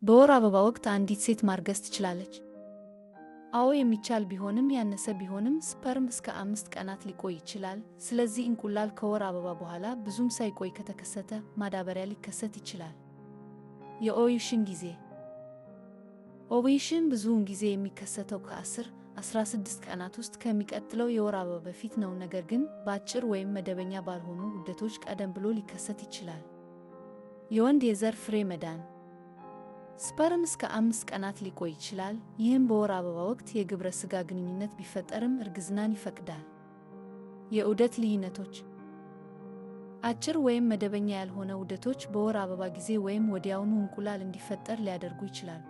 በወር አበባ ወቅት አንዲት ሴት ማርገዝ ትችላለች? አዎ፣ የሚቻል ቢሆንም ያነሰ ቢሆንም ስፐርም እስከ 5 ቀናት ሊቆይ ይችላል። ስለዚህ እንቁላል ከወር አበባ በኋላ ብዙም ሳይቆይ ከተከሰተ ማዳበሪያ ሊከሰት ይችላል። የኦቭዩሌሽን ጊዜ። ኦቭዩሌሽን ብዙውን ጊዜ የሚከሰተው ከ10–16 ቀናት ውስጥ ከሚቀጥለው የወር አበባ በፊት ነው። ነገር ግን በአጭር ወይም መደበኛ ባልሆኑ ዑደቶች ቀደም ብሎ ሊከሰት ይችላል። የወንድ የዘር ፍሬ መዳን። ስፐርም እስከ 5 ቀናት ሊቆይ ይችላል። ይህም በወር አበባ ወቅት የግብረ ሥጋ ግንኙነት ቢፈጠርም እርግዝናን ይፈቅዳል። የዑደት ልዩነቶች። አጭር ወይም መደበኛ ያልሆነ ዑደቶች በወር አበባ ጊዜ ወይም ወዲያውኑ እንቁላል እንዲፈጠር ሊያደርጉ ይችላሉ።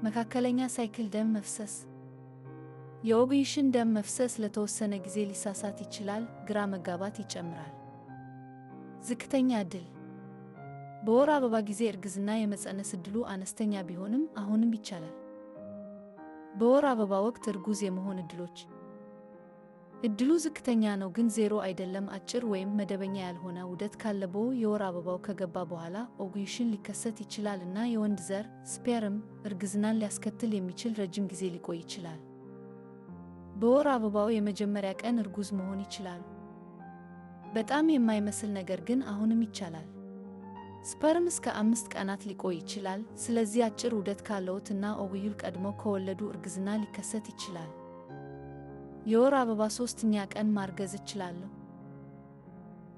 መካከለኛ ሳይክል ደም መፍሰስ። የኦቭዩሌሽን ደም መፍሰስ ለተወሰነ ጊዜ ሊሳሳት ይችላል፣ ግራ መጋባት ይጨምራል። ዝቅተኛ ዕድል። በወር አበባ ጊዜ እርግዝና የመፀነስ ዕድሉ አነስተኛ ቢሆንም አሁንም ይቻላል። በወር አበባ ወቅት እርጉዝ የመሆን ዕድሎች። ዕድሉ ዝቅተኛ ነው ግን ዜሮ አይደለም። አጭር ወይም መደበኛ ያልሆነ ዑደት ካለብዎ የወር አበባው ከገባ በኋላ ኦቭዩሌሽን ሊከሰት ይችላል እና የወንድ ዘር ስፔርም እርግዝናን ሊያስከትል የሚችል ረጅም ጊዜ ሊቆይ ይችላል። በወር አበባው የመጀመሪያ ቀን እርጉዝ መሆን ይችላሉ። በጣም የማይመስል ነገር ግን አሁንም ይቻላል። ስፐርም እስከ 5 ቀናት ሊቆይ ይችላል። ስለዚህ አጭር ዑደት ካለዎት እና ኦቭዩል ቀድመው ከወለዱ እርግዝና ሊከሰት ይችላል። የወር አበባ 3ኛ ቀን ማርገዝ እችላለሁ?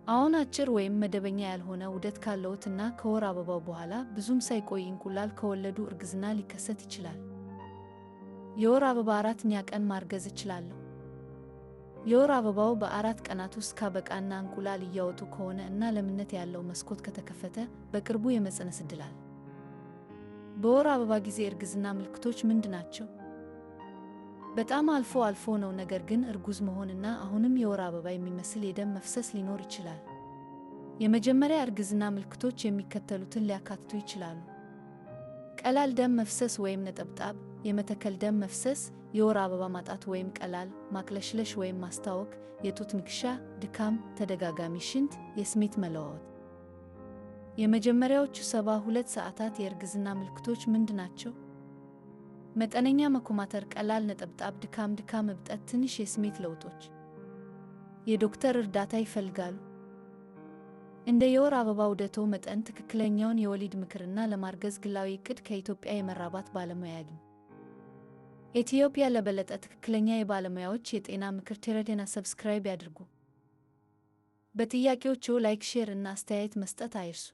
አሁን አጭር ወይም መደበኛ ያልሆነ ዑደት ካለዎት እና ከወር አበባው በኋላ ብዙም ሳይቆይ እንቁላል ከወለዱ እርግዝና ሊከሰት ይችላል። የወር አበባ 4ኛ ቀን ማርገዝ እችላለሁ? የወር አበባው በ4 ቀናት ውስጥ ካበቃና እንቁላል እያወጡ ከሆነ እና ለምነት ያለው መስኮት ከተከፈተ በቅርቡ የመፀነስ ዕድል አለ። በወር አበባ ጊዜ እርግዝና ምልክቶች ምንድናቸው? በጣም አልፎ አልፎ ነው፣ ነገር ግን እርጉዝ መሆንና አሁንም የወር አበባ የሚመስል የደም መፍሰስ ሊኖር ይችላል። የመጀመሪያ እርግዝና ምልክቶች የሚከተሉትን ሊያካትቱ ይችላሉ። ቀላል ደም መፍሰስ ወይም ነጠብጣብ፣ የመተከል ደም መፍሰስ፣ የወር አበባ ማጣት ወይም ቀላል ማቅለሽለሽ ወይም ማስታወክ፣ የጡት ንክሻ፣ ድካም፣ ተደጋጋሚ ሽንት፣ የስሜት መለዋወጥ። የመጀመሪያዎቹ 72 ሰዓታት የእርግዝና ምልክቶች ምንድናቸው? መጠነኛ መኮማተር፣ ቀላል ነጠብጣብ፣ ድካም፣ እብጠት፣ ትንሽ የስሜት ለውጦች። የዶክተር እርዳታ ይፈልጋሉ? እንደ የወር አበባ ዑደትዎ መጠን ትክክለኛውን የወሊድ ምክርና ለማርገዝ ግላዊ ዕቅድ ከኢትዮጵያ የመራባት ባለሙያ ያግኙ። ኢትዮጵያ ለበለጠ ትክክለኛ የባለሙያዎች የጤና ምክር ቴሌቴና ሰብስክራይብ ያድርጉ። በጥያቄዎችዎ ላይክ፣ ሼር እና አስተያየት መስጠት አይርሱ።